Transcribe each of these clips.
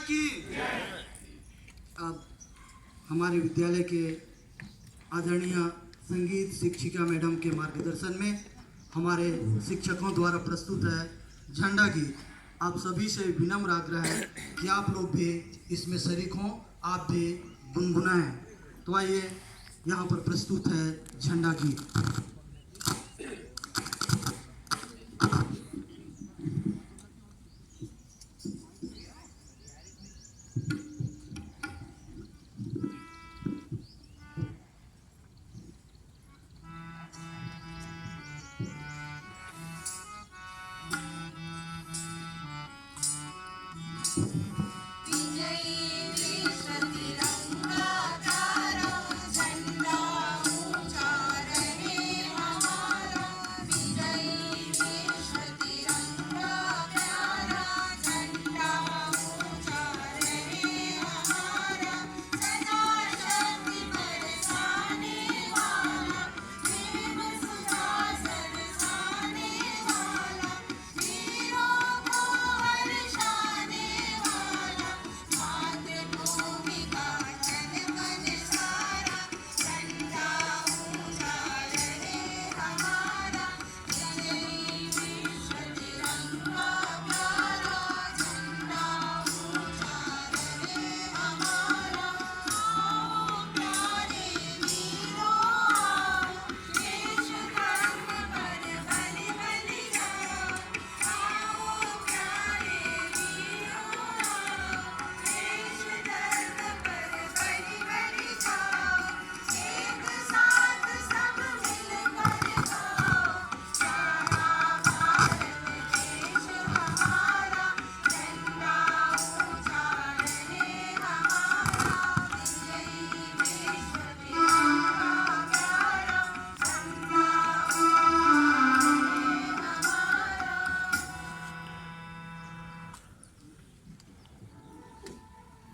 की। अब हमारे विद्यालय के आदरणीय संगीत शिक्षिका मैडम के मार्गदर्शन में हमारे शिक्षकों द्वारा प्रस्तुत है झंडा गीत। आप सभी से विनम्र आग्रह है कि आप लोग भी इसमें शरीक हों, आप भी गुनगुनाएं। तो आइए, यहाँ पर प्रस्तुत है झंडा गीत।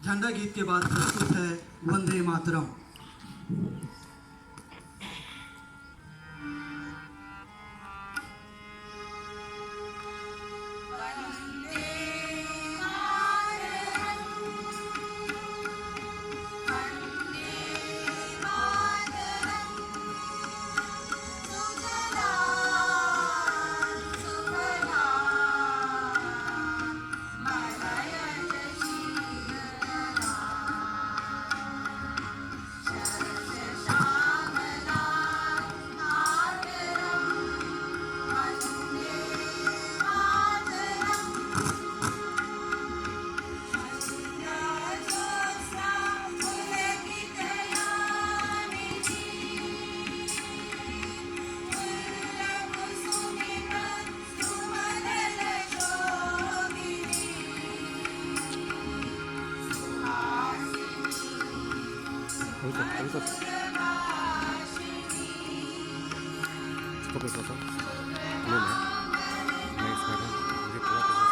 झंडा गीत के बाद प्रस्तुत है वंदे मातरम। 여기서 스톱을 써서 물론에 스타일은 이게 돌아가서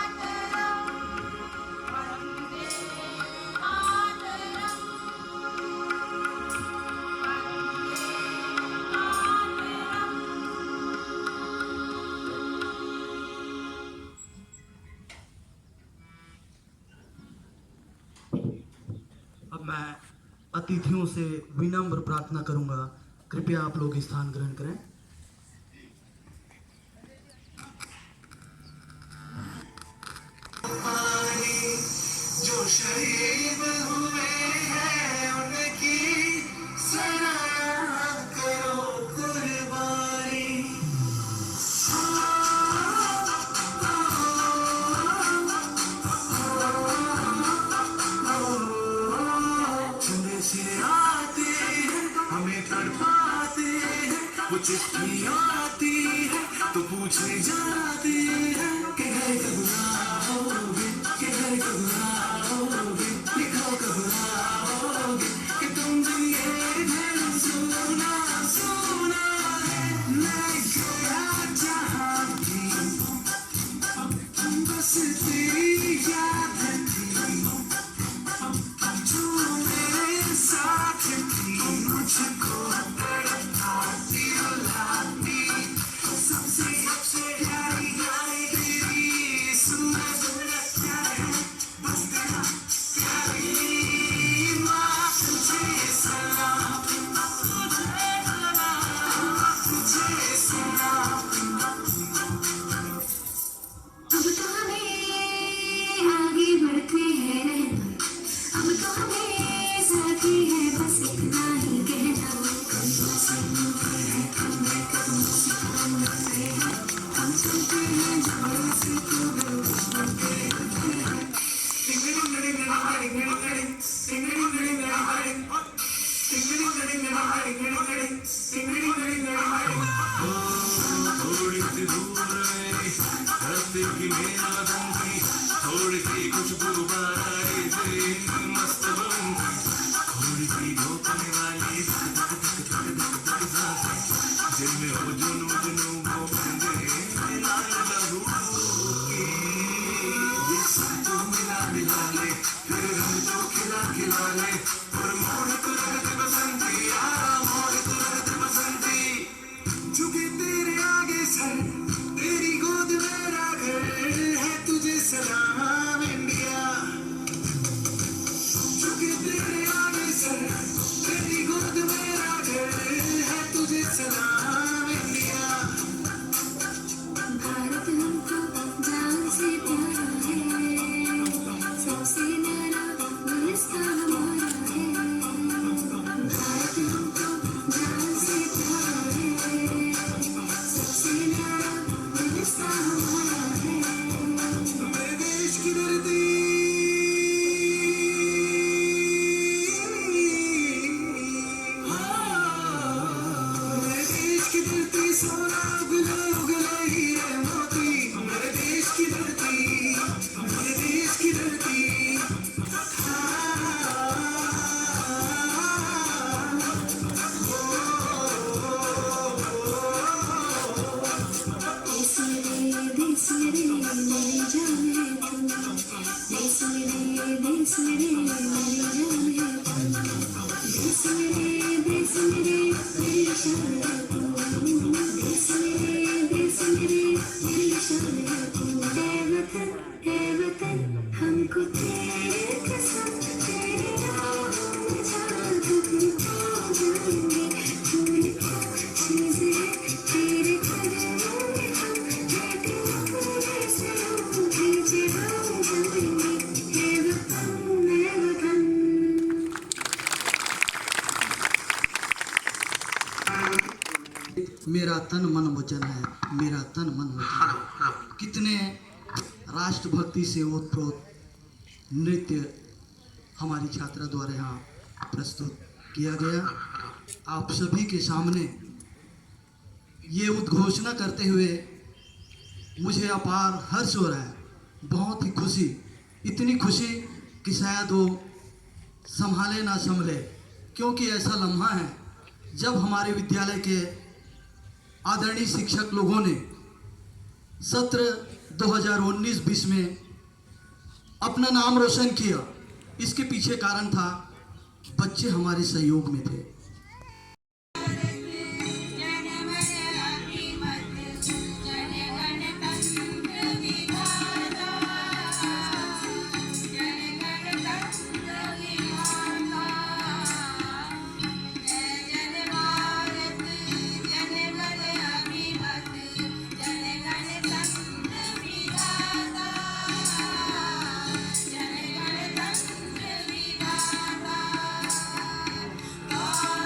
अब मैं अतिथियों से विनम्र प्रार्थना करूंगा, कृपया आप लोग स्थान ग्रहण करें। जो शहीद हुए हैं उनकी सराहना करो कुर्बानी। हमें तड़पाते हैं, वो चिट्ठी आती है तो पूछे जाती है कि घर कब आओगे, कि घर कब आओगे, लिखो कब आओगे, कि तुम जब ये घर सुना सुना है। मैं गया जहाँ भी बस तेरी याद थी, जो मेरे साथ थी, मुझको तड़पाती रुलाती, सबसे प्यारी थोड़ी सी दूर रहे धरती की मेरा वतन की थोड़ी सी खुशबू बहाई से मस्त बन थोड़ी सी धोखने वाली जिनमें हो जुनू जुनू वो बंदे लाल लहू की ये सब तो मिला मिला ले फिर रंग तो खिला खिला ले और मोहित रंग बसंती यारा मोहित रंग बसंती झुके तेरे आगे सर तेरी गोद मेरा घर है तुझे सलाम इंडिया झुके तेरे आगे सर तेरी गोद मेरा घर है तुझे सलाम इंडिया भारत हमको जान से प्यारा है सबसे न्यारा गुलिस्तान हमारा है भारत हमको जान से प्यारा है सबसे न्यारा गुलिस्तान हमारा है मेरे देश की धरती मेरे देश की धरती सोना उगले उगले हीरे मोती मेरे देश की धरती मेरे देश की धरती देश मेरे मेरी जान है तू देश मेरे मेरी जान है तू देश मेरे मेरी शान है तू देश मेरे मेरी शान है तू है वतन हमको तेरे कसम तेरे नाम में जान तू खो जाएंगे तूने क्या चीज़ें तेरे कदमों में हम बैठे अपने से हम खींचे हम जाएंगे है वतन है वतन मेरा तन मन वचन है मेरा तन मन वचन है। कितने राष्ट्रभक्ति से ओतप्रोत नृत्य हमारी छात्रा द्वारा यहाँ प्रस्तुत किया गया। आप सभी के सामने ये उद्घोषणा करते हुए मुझे अपार हर्ष हो रहा है, बहुत ही खुशी, इतनी खुशी कि शायद वो संभाले ना संभले, क्योंकि ऐसा लम्हा है जब हमारे विद्यालय के आदरणीय शिक्षक लोगों ने सत्र 2019-20 में अपना नाम रोशन किया। इसके पीछे कारण था बच्चे हमारे सहयोग में थे। Oh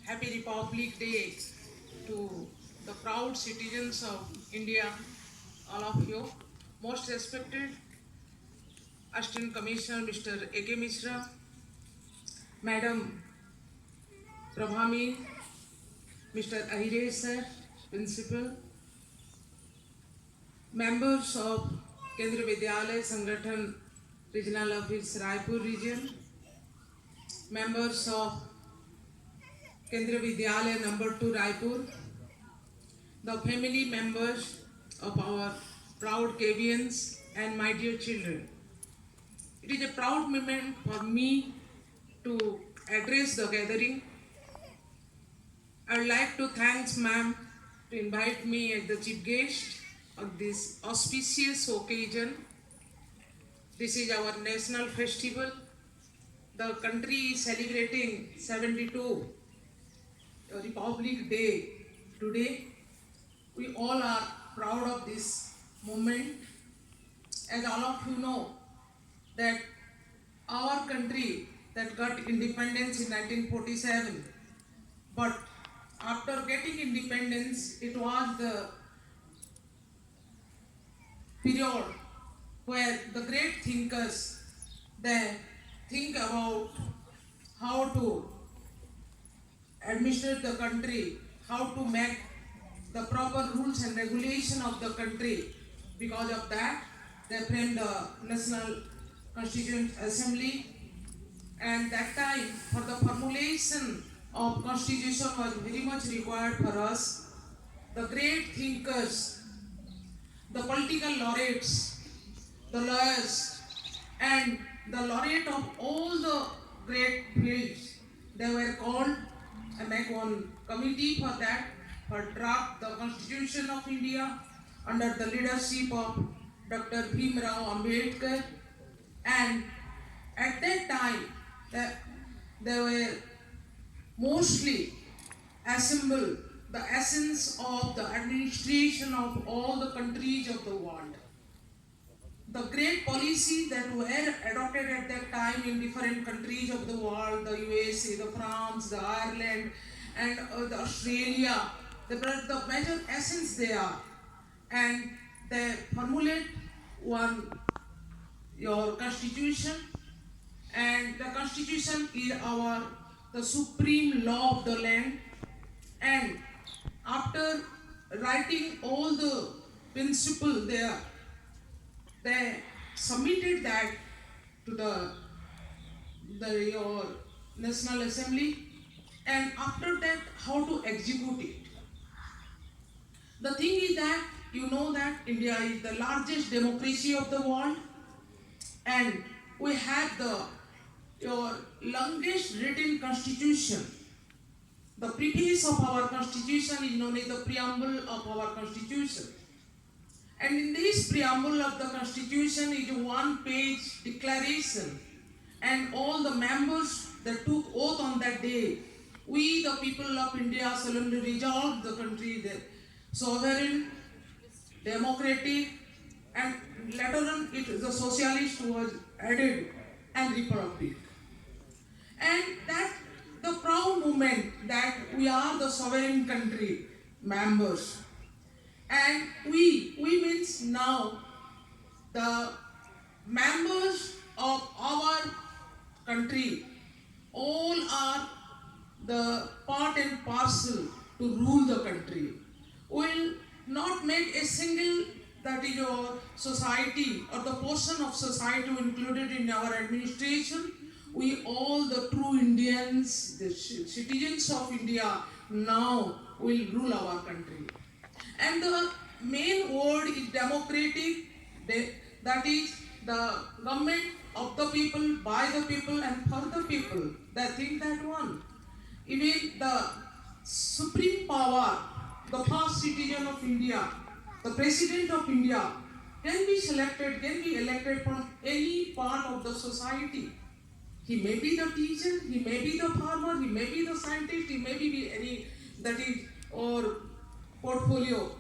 Happy Republic Day to the proud citizens of India, all of you. Most respected Assistant Commissioner Mr. A.K. Mishra, Madam Prabhami, Mr. Ahire sir, Principal, members of Kendriya Vidyalaya Sangathan Regional Office Raipur Region, members of Kendriya Vidyalaya number 2 Raipur, the family members of our proud KVNs and my dear children. It is a proud moment for me to address the gathering. I would like to thank ma'am to invite me as the chief guest of this auspicious occasion. This is our national festival. The country is celebrating 72 Republic Day today. We all are proud of this moment. As all of you know, that our country that got independence in 1947, but after getting independence, it was the period where the great thinkers, they think about how to administrate the country, how to make the proper rules and regulation of the country. Because of that, they framed the National Constituent Assembly, and that time for the formulation of constitution was very much required for us. The great thinkers, the political laureates, the lawyers, and the laureate of all the great fields, they were called and make one committee for that, for draft the Constitution of India under the leadership of Dr. Bhim Rao Ambedkar. And at that time, they were mostly assembled the essence of the administration of all the countries of the world. The great policies that were adopted at that time in different countries of the world, the USA, the France, the Ireland, and the Australia, the major essence they are. And they formulate your constitution, and the constitution is the supreme law of the land. And after writing all the principles there, they submitted that to your National Assembly, and after that, how to execute it. The thing is that you know that India is the largest democracy of the world, and we have your longest written constitution. The preface of our constitution is known as the preamble of our constitution. And in this preamble of the constitution is a one-page declaration, and all the members that took oath on that day, we the people of India solemnly resolved the country that sovereign, democratic, and later on the socialist was added, and republic. And that the proud moment that we are the sovereign country members. And we means now the members of our country all are the part and parcel to rule the country. Will not make a single, that is your society or the portion of society included in our administration. We all the true Indians, the citizens of India now will rule our country. And the main word is democratic, that is the government of the people, by the people, and for the people. They think that one. Even the supreme power, the first citizen of India, the president of India, can be selected, can be elected from any part of the society. He may be the teacher, he may be the farmer, he may be the scientist, he may be any, that is, or portfolio,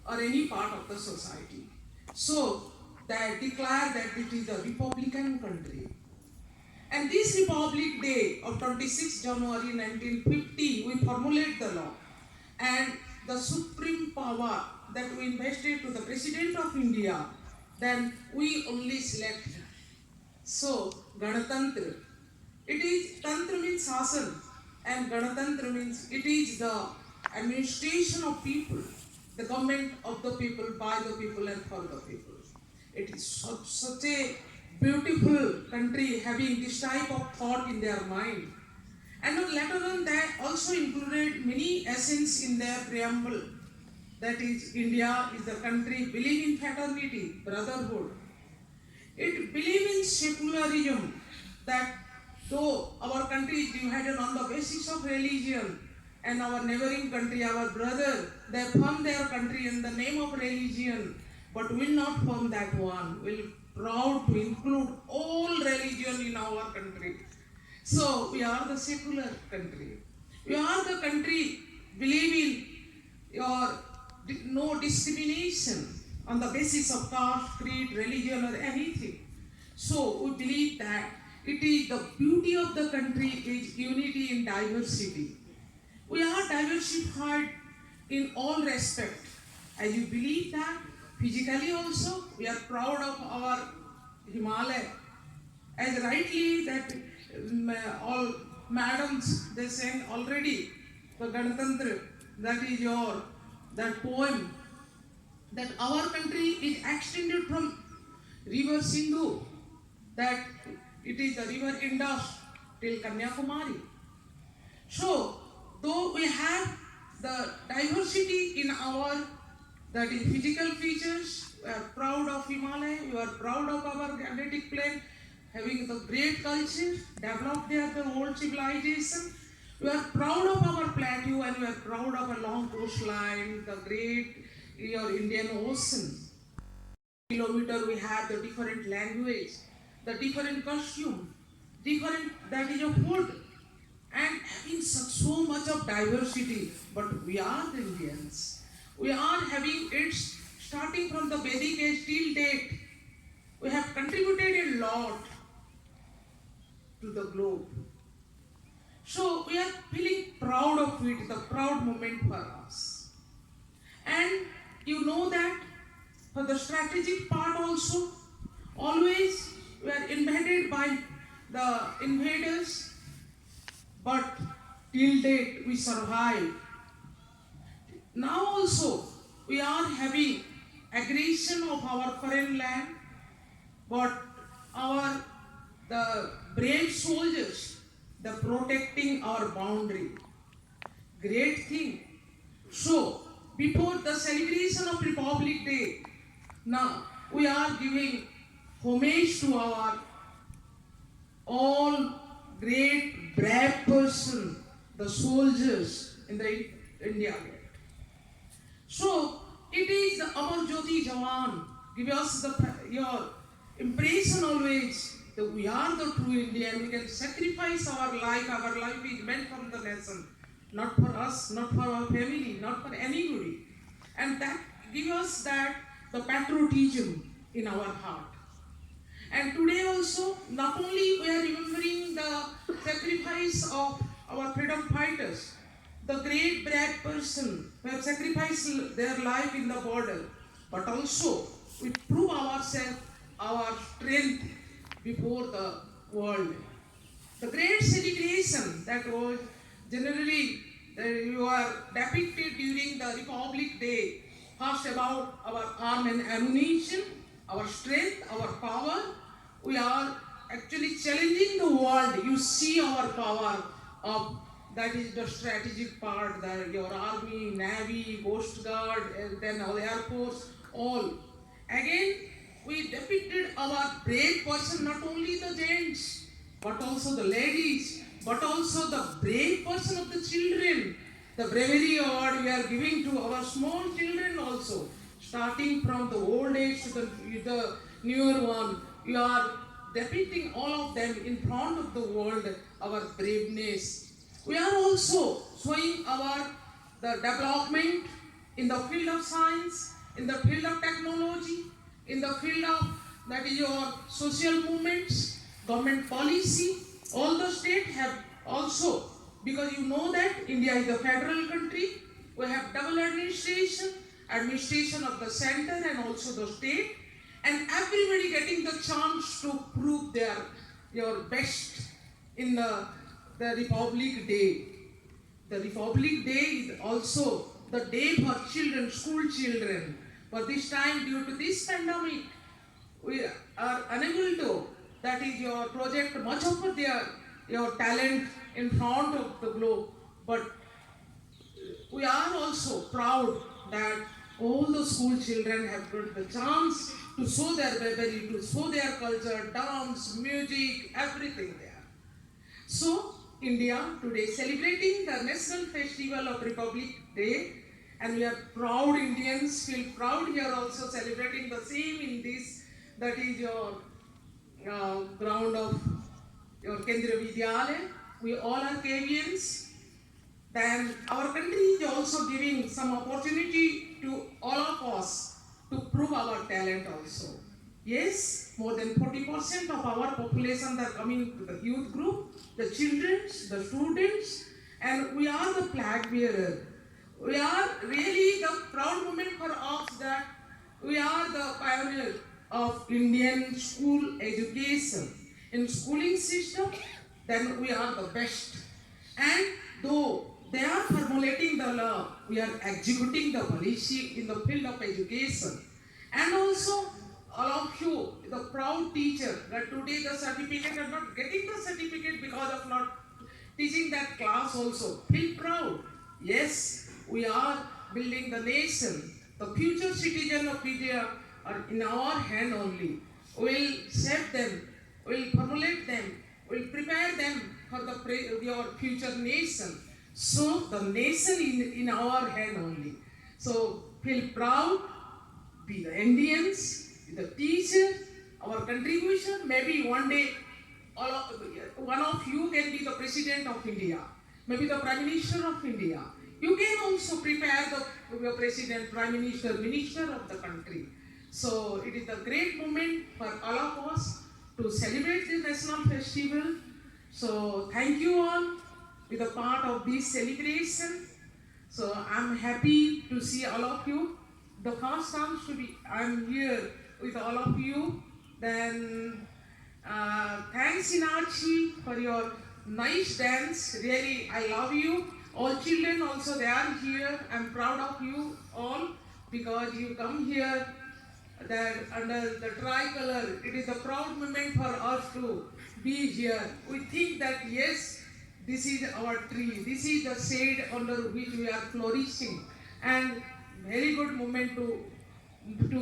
or any part of the society. So, they declare that it is a republican country. And this Republic Day of 26 January 1950, we formulate the law. And the supreme power that we invested to the President of India, then we only select. So, Ganatantra. It is, Tantra means Sasan, and Ganatantra means it is the administration of people, the government of the people, by the people, and for the people. It is such a beautiful country having this type of thought in their mind. And later on, that also included many essence in their preamble. That is, India is the country believe in fraternity, brotherhood. It believes in secularism, that though our country is divided on the basis of religion, and our neighboring country, our brother, they form their country in the name of religion, but will not form that one. Will proud to include all religion in our country. So we are the secular country. We are the country believing your no discrimination on the basis of caste, creed, religion, or anything. So we believe that it is the beauty of the country is unity in diversity. We are diversified in all respects. As you believe that, physically also, we are proud of our Himalaya. As rightly that all madams, they sang already, the Ganatantra, that is your, that poem, that our country is extended from river Sindhu, that it is the river Indus till Kanyakumari. So, though we have the diversity in our, that is physical features, we are proud of Himalaya, we are proud of our Gangetic plain, having the great culture, developed there the old civilization. We are proud of our plateau and we are proud of a long coastline, the great your Indian Ocean. Kilometer we have the different language, the different costume, different, that is a food, and having so much of diversity. But we are the Indians. We are having it starting from the Vedic age till date. We have contributed a lot to the globe. So we are feeling proud of it, the proud moment for us. And you know that for the strategic part also, always we are invaded by the invaders, but till date we survive. Now also we are having aggression of our foreign land, but the brave soldiers, the protecting our boundary. Great thing. So, before the celebration of Republic Day, now we are giving homage to our all great brave person, the soldiers in the India Gate. So, it is the Amar Jyoti Jawan. Give us your impression always that we are the true Indian. We can sacrifice our life. Our life is meant for the nation, not for us, not for our family, not for anybody. And that gives us that the patriotism in our heart. And today also, not only we are remembering the sacrifice of our freedom fighters, the great brave person who have sacrificed their life in the border, but also we prove ourselves, our strength before the world. The great celebration that was generally you are depicted during the Republic Day, first about our arm and ammunition, our strength, our power. We are actually challenging the world. You see our power of, that is the strategic part, your army, navy, coast guard, and then our air force, all. Again, we depicted our brave person, not only the gents, but also the ladies, but also the brave person of the children. The bravery award we are giving to our small children also, starting from the old age to the newer one. We are depicting all of them in front of the world, our braveness. We are also showing the development in the field of science, in the field of technology, in the field of, that is your social movements, government policy. All the states have also, because you know that India is a federal country, we have double administration of the center and also the state, and everybody getting the chance to prove your best in the Republic Day. The Republic Day is also the day for children, school children. But this time, due to this pandemic, we are unable to, that is your project, much of your talent in front of the globe. But we are also proud that all the school children have got the chance to show their bravery, to show their culture, dance, music, everything there. So, India today celebrating the National Festival of Republic Day, and we are proud Indians, feel proud here also celebrating the same in this, that is your ground of your Kendriya Vidyalaya. We all are Kevians. Then our country is also giving some opportunity to all of us to prove our talent also. Yes, more than 40% of our population are coming to the youth group, the children, the students, and we are the flag bearer. We are really the proud moment for us that we are the pioneer of Indian school education. In schooling system, then we are the best. And though they are formulating the law, we are executing the policy in the field of education. And also, all of you, the proud teacher, that today the certificate are not getting the certificate because of not teaching that class also. Feel proud. Yes, we are building the nation. The future citizen of India are in our hand only. We'll shape them, we'll formulate them, we'll prepare them for your future nation. So the nation is in our hand only. So feel proud, be the Indians, be the teacher, our contribution. Maybe one day one of you can be the President of India, maybe the Prime Minister of India. You can also prepare your President, Prime Minister, Minister of the country. So it is a great moment for all of us to celebrate this national festival. So thank you all to be a part of this celebration. So I'm happy to see all of you. The first time I'm here with all of you. Then thanks Inachi for your nice dance. Really, I love you. All children also, they are here. I'm proud of you all because you come here that under the tricolor. It is a proud moment for us to be here. We think that yes, this is our tree. This is the shade under which we are flourishing. And very good moment to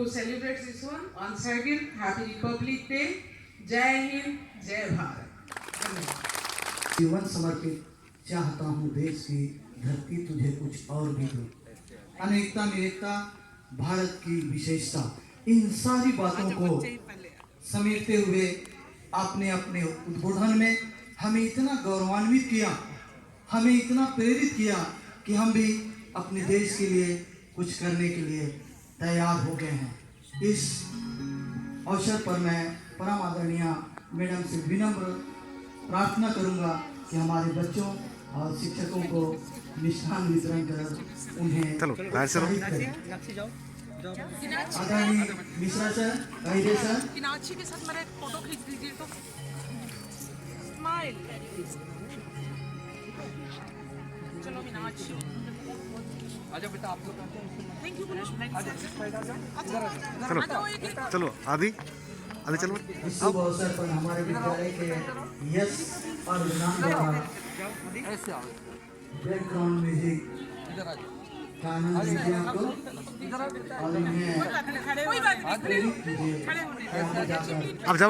celebrate this one. Once again, Happy Republic Day. Jai Hind, Jai Bharat. जीवन समर्पित चाहता हूँ देश की धरती तुझे कुछ और भी दूँ। अनेकता में एकता, भारत की विशेषता, इन सारी बातों को समेटते हुए आपने अपने उद्बोधन में हमें इतना गौरवान्वित किया, हमें इतना प्रेरित किया कि हम भी अपने देश के लिए कुछ करने के लिए तैयार हो गए हैं। इस अवसर पर मैं परम आदरणीय मैडम से विनम्र प्रार्थना करूंगा कि हमारे बच्चों और शिक्षकों को मिष्ठान वितरण कर उन्हें प्रोत्साहित करें। आदरणीय मिश्रा सर, कहिए सर। मीनाक्षी के साथ मेरा एक फोटो खींच दीजिए तो। स्माइल। चलो मीनाक्षी। आजा बेटा आप लोग। थैंक यू बोलो। चलो चलो आदि चलो। इस शुभ अवसर पर हमारे विद्यालय के यश और नाम द्वारा बैकग्राउंड म्यूजिक का आनंद लीजिए आपको और इन्हें कोई बात नहीं, खड़े होने। आप